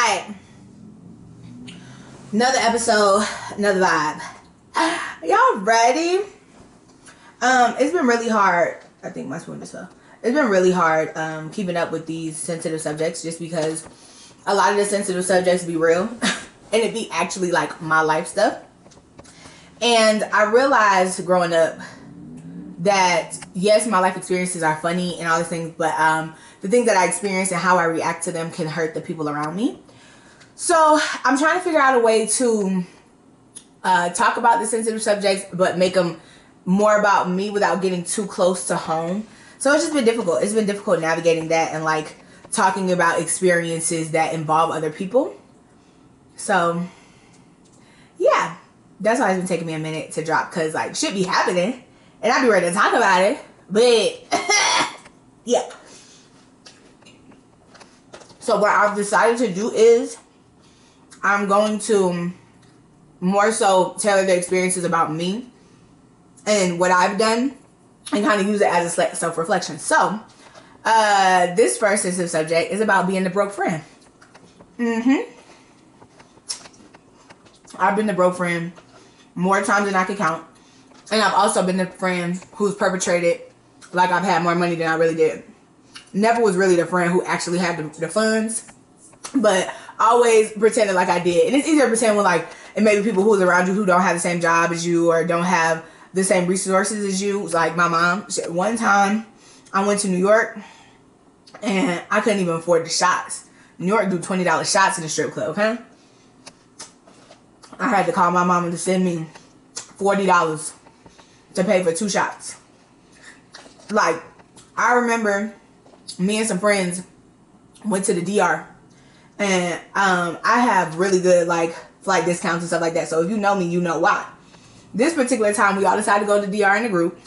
back. Another episode, another vibe. Y'all ready? It's been really hard. I think my spoon just fell. It's been really hard keeping up with these sensitive subjects, just because a lot of the sensitive subjects be real and it be actually like my life stuff. And I realized growing up that yes, my life experiences are funny and all these things, but the things that I experience and how I react to them can hurt the people around me. So I'm trying to figure out a way to talk about the sensitive subjects, but make them more about me without getting too close to home. So it's just been difficult. It's been difficult navigating that and like talking about experiences that involve other people. So yeah, that's why it's been taking me a minute to drop, because like shit be happening and I'd be ready to talk about it, but yeah. So what I've decided to do is I'm going to more so tailor the experiences about me and what I've done and kind of use it as a self-reflection. So this first sensitive subject is about being the broke friend. I've been the broke friend more times than I can count. And I've also been the friend who's perpetrated like I've had more money than I really did. Never was really the friend who actually had the funds, but always pretended like I did. And it's easier to pretend when like it may be people who's around you who don't have the same job as you or don't have the same resources as you. Like my mom. One time I went to New York and I couldn't even afford the shots. New York do $20 shots in the strip club, okay? I had to call my mama to send me $40 to pay for 2 shots. Like, I remember me and some friends went to the DR, and I have really good like flight discounts and stuff like that. So if you know me, you know why. This particular time, we all decided to go to the DR in a group,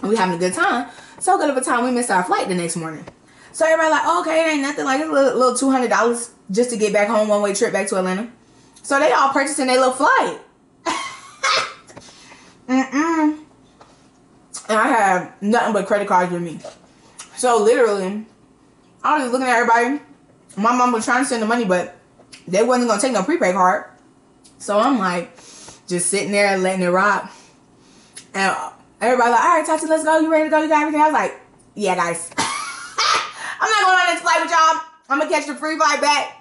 and we having a good time. So good of a time, we missed our flight the next morning. So everybody like, oh, okay, it ain't nothing, like it's a little $200 just to get back home, one-way trip back to Atlanta. So they all purchasing their little flight. And I had nothing but credit cards with me. So literally, I was just looking at everybody. My mom was trying to send the money, but they wasn't gonna take no prepaid card. So I'm like, just sitting there letting it rock. And everybody like, all right, Tati, let's go. You ready to go? You got everything? I was like, yeah, guys. I'm not going on this flight with y'all. I'm gonna catch the free flight back.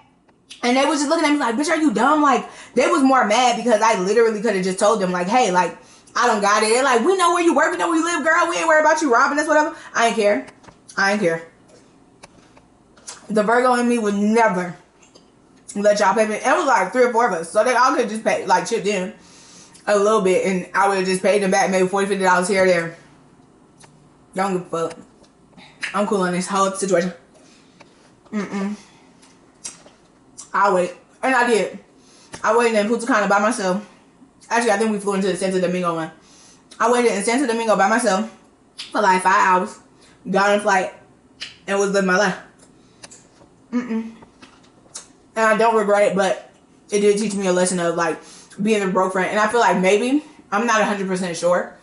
And they was just looking at me like, bitch, are you dumb? Like, they was more mad because I literally could have just told them like, hey, like, I don't got it. They're like, we know where you work, we know where you live, girl. We ain't worried about you robbing us, whatever. I ain't care. I ain't care. The Virgo in me would never let y'all pay me. It was like 3 or 4 of us. So they all could just pay, like, chipped in a little bit. And I would have just paid them back maybe $40, $50 here or there. Don't give a fuck. I'm cool on this whole situation. I'll wait. And I did. I waited in Punta Cana by myself. Actually, I think we flew into the Santo Domingo one. I waited in Santo Domingo by myself for like 5 hours. Got on a flight and was living my life. And I don't regret it, but it did teach me a lesson of like being a broke friend. And I feel like maybe, I'm not 100% sure,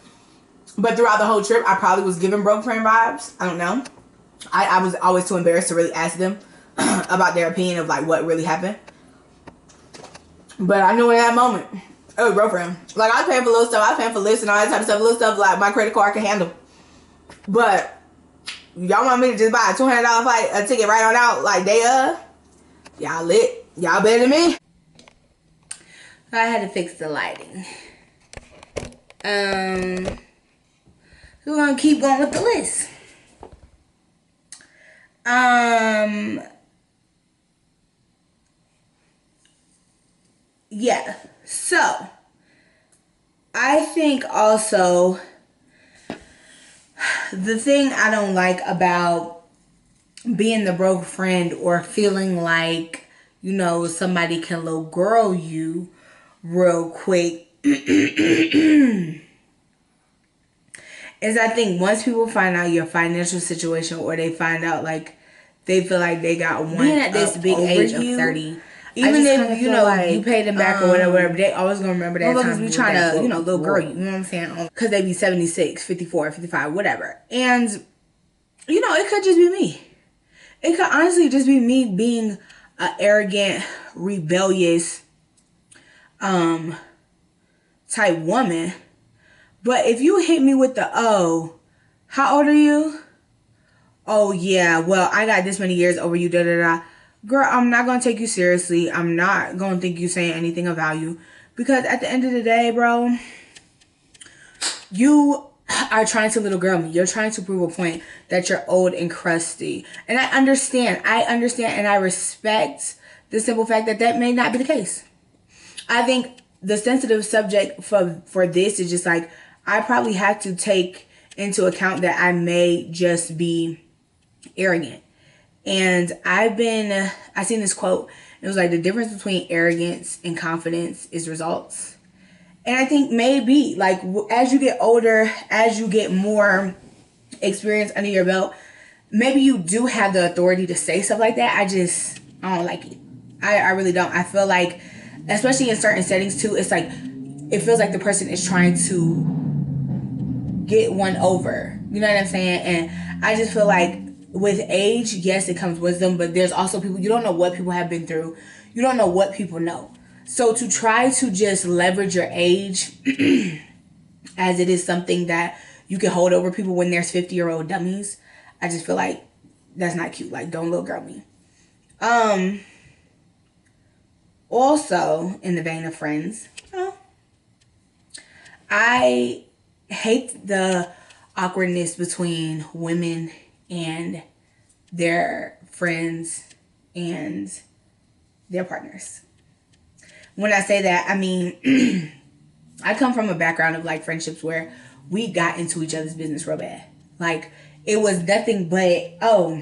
but throughout the whole trip, I probably was giving broke friend vibes. I don't know. I was always too embarrassed to really ask them about their opinion of like what really happened. But I knew in that moment, it was broke friend. Like, I was paying for little stuff. I was paying for lists and all that type of stuff. Little stuff like my credit card can handle. But y'all want me to just buy a $200 flight, a ticket right on out like day of? Y'all lit. Y'all better than me. I had to fix the lighting. We're gonna keep going with the list. Yeah. So, I think also the thing I don't like about being the broke friend or feeling like, you know, somebody can little girl you real quick is I think once people find out your financial situation or they find out like they feel like they got one being at this big age of 30, even if you know like, you pay them back or whatever, they always gonna remember that time. Be trying to, you know, little girl, you know what I'm saying? Because they be 76, 54, 55, whatever. And you know, it could just be me. It could honestly just be me being a arrogant, rebellious type woman. But if you hit me with the, oh, how old are you? Oh yeah, well, I got this many years over you, da da da. Girl, I'm not gonna take you seriously. I'm not gonna think you saying anything of value. Because at the end of the day, bro, you are trying to little girl me. You're trying to prove a point that you're old and crusty. And I understand and I respect the simple fact that that may not be the case. I think the sensitive subject for this is just like, I probably have to take into account that I may just be arrogant. And I seen this quote. It was like, the difference between arrogance and confidence is results. And I think maybe like as you get older, as you get more experience under your belt, maybe you do have the authority to say stuff like that. I don't like it. I really don't. I feel like, especially in certain settings too, it's like, it feels like the person is trying to get one over. You know what I'm saying? And I just feel like with age, yes, it comes wisdom, but there's also people, you don't know what people have been through. You don't know what people know. So to try to just leverage your age as it is something that you can hold over people when there's 50-year-old dummies, I just feel like that's not cute. Like, don't little girl me. Also, in the vein of friends, I hate the awkwardness between women and their friends and their partners. When I say that, I mean, I come from a background of like friendships where we got into each other's business real bad. Like, it was nothing but, oh,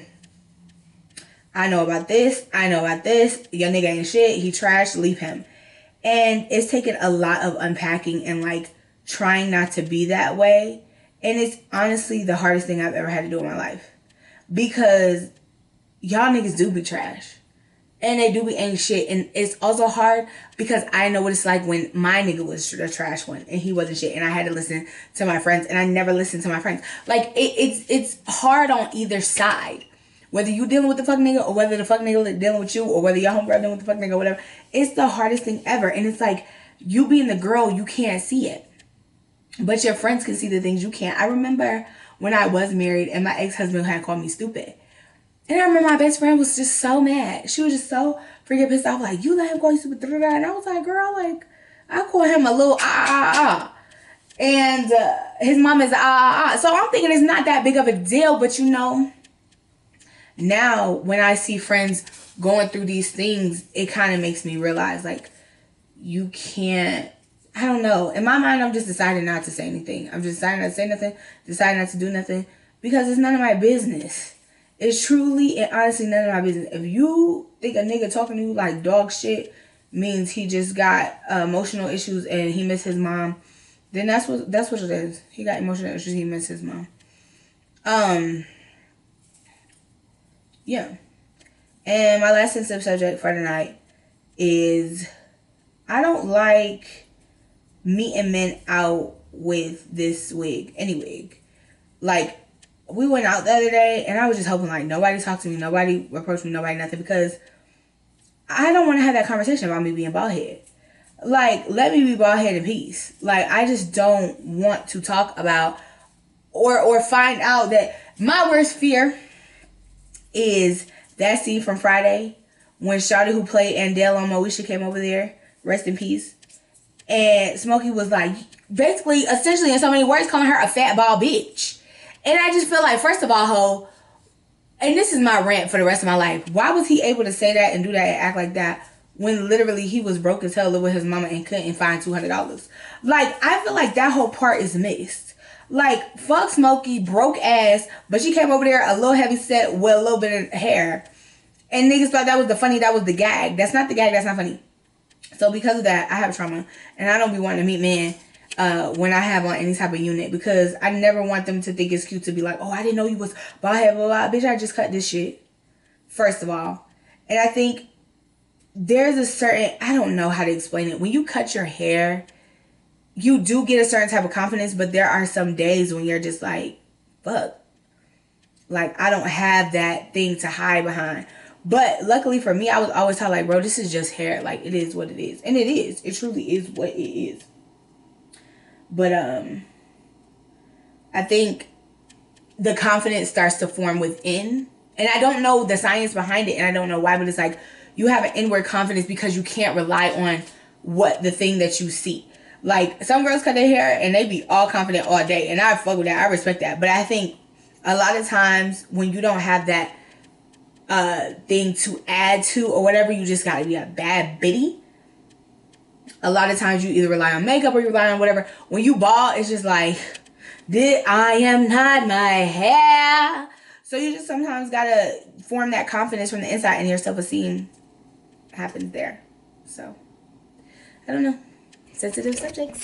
I know about this, your nigga ain't shit, he trash, leave him. And it's taken a lot of unpacking and like trying not to be that way. And it's honestly the hardest thing I've ever had to do in my life. Because y'all niggas do be trash. And they do be ain't shit. And it's also hard because I know what it's like when my nigga was the trash one and he wasn't shit. And I had to listen to my friends. And I never listened to my friends. Like, it's hard on either side. Whether you dealing with the fuck nigga or whether the fuck nigga dealing with you or whether your homegirl dealing with the fuck nigga or whatever. It's the hardest thing ever. And it's like, you being the girl, you can't see it. But your friends can see the things you can't. I remember when I was married and my ex-husband had called me stupid. And I remember my best friend was just so mad. She was just so freaking pissed off. Like, you let him call you stupid. And I was like, girl, like, I call him a little And his mom is So I'm thinking it's not that big of a deal. But you know, now when I see friends going through these things, it kind of makes me realize, like, you can't, I don't know. In my mind, I'm just deciding not to say anything. I'm just deciding not to say nothing, deciding not to do nothing, because it's none of my business. It's truly and honestly none of my business. If you think a nigga talking to you like dog shit means he just got emotional issues and he missed his mom, then that's what it is. He got emotional issues, he missed his mom. Yeah. And my last sensitive subject for tonight is, I don't like meeting men out with this wig, any wig. Like, we went out the other day and I was just hoping like nobody talked to me, nobody approached me, nobody nothing, because I don't want to have that conversation about me being bald head. Like, let me be bald head in peace. Like, I just don't want to talk about or find out that my worst fear is that scene from Friday when Shawty who played Andale on Moesha came over there, rest in peace, and Smokey was like, basically, essentially in so many words, calling her a fat bald bitch. And I just feel like, first of all, ho, and this is my rant for the rest of my life, why was he able to say that and do that and act like that when literally he was broke as hell, living with his mama and couldn't find $200? Like, I feel like that whole part is missed. Like, fuck Smokey, broke ass, but she came over there a little heavy set with a little bit of hair. And niggas thought that was the funny, that was the gag. That's not the gag, that's not funny. So because of that, I have trauma. And I don't be wanting to meet men when I have on any type of unit, because I never want them to think it's cute to be like, oh, I didn't know you was bald head, blah, blah, blah. Bitch, I just cut this shit, first of all. And I think there's a certain, I don't know how to explain it. When you cut your hair, you do get a certain type of confidence, but there are some days when you're just like, fuck. Like, I don't have that thing to hide behind. But luckily for me, I was always taught, like, bro, this is just hair. Like, it is what it is. And it is. It truly is what it is. But I think the confidence starts to form within. And I don't know the science behind it, and I don't know why, but it's like you have an inward confidence because you can't rely on what the thing that you see. Like, some girls cut their hair and they be all confident all day, and I fuck with that. I respect that. But I think a lot of times when you don't have that thing to add to or whatever, you just gotta be a bad bitty. A lot of times you either rely on makeup or you rely on whatever. When you bald, it's just like, I am not my hair. So you just sometimes gotta form that confidence from the inside, and your self-esteem happens there. So I don't know. Sensitive subjects.